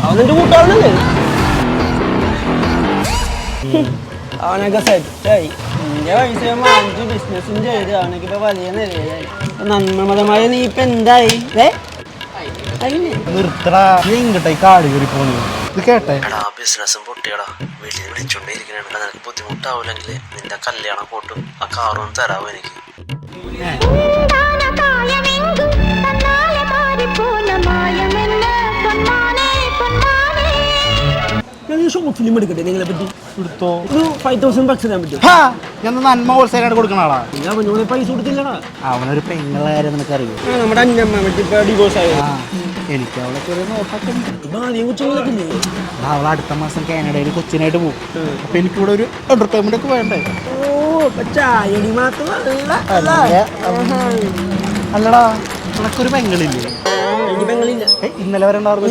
അവനെന്റെ കൂട്ടാളല്ലേ അവനൊക്കെ സെറ്റായി എന്റെ പൈസ വാങ്ങിച്ച് ബിസിനസ്സും ചെയ്ത് അവനൊക്കെ ഇപ്പൊ വലിയ നിലയിലായി. നന്മമതമായ നീ ഇപ്പൊ എന്തായി ഇങ്ങോട്ടായി കാട് കയറി പോന്നു. ഇത് കേട്ടെ ബിസിനസ്സും പൊട്ടിയടാ. വീട്ടിൽ വിളിച്ചോണ്ടേ ഇരിക്കണ നിനക്ക് ബുദ്ധിമുട്ടാവൂലെങ്കിൽ നിന്റെ കല്യാണം കൂട്ടും ആ കാറൊന്നും തരാവോ എനിക്ക്? ഷോർട്ട് ഫിലിം എടുക്കട്ടെ നിങ്ങളെ പറ്റി? എടുത്തോ. 5,000 bucks തരാൻ പറ്റും? ഞാൻ നന്മ ഹോൾസെയിലായിട്ട് കൊടുക്കണ ആളാ. അവനോട് പൈസ കൊടുത്തില്ലടാ. അവനൊരു പെങ്ങളെ കാര്യം നിനക്കറിയോ? നമ്മുടെ അഞ്ഞമ്മ ഇപ്പൊ ഡിവോഴ്സ് ആയത്. എനിക്ക് അവളെ ചെറിയ നോട്ടൊക്കെ അവൾ അടുത്ത മാസം കാനഡയിൽ കൊച്ചിനായിട്ട് പോകും. അപ്പൊ എനിക്കിവിടെ ഒരു എന്റർടൈൻമെന്റ് ഒക്കെ വേണ്ടേ? ചായടി മാത്രമല്ല അല്ലടാ, നിനക്കൊരു പെങ്ങളില്ലേ? എനിക്ക് പെങ്ങളില്ല. ഇന്നലെ വരെ ഉണ്ടായിരുന്നു.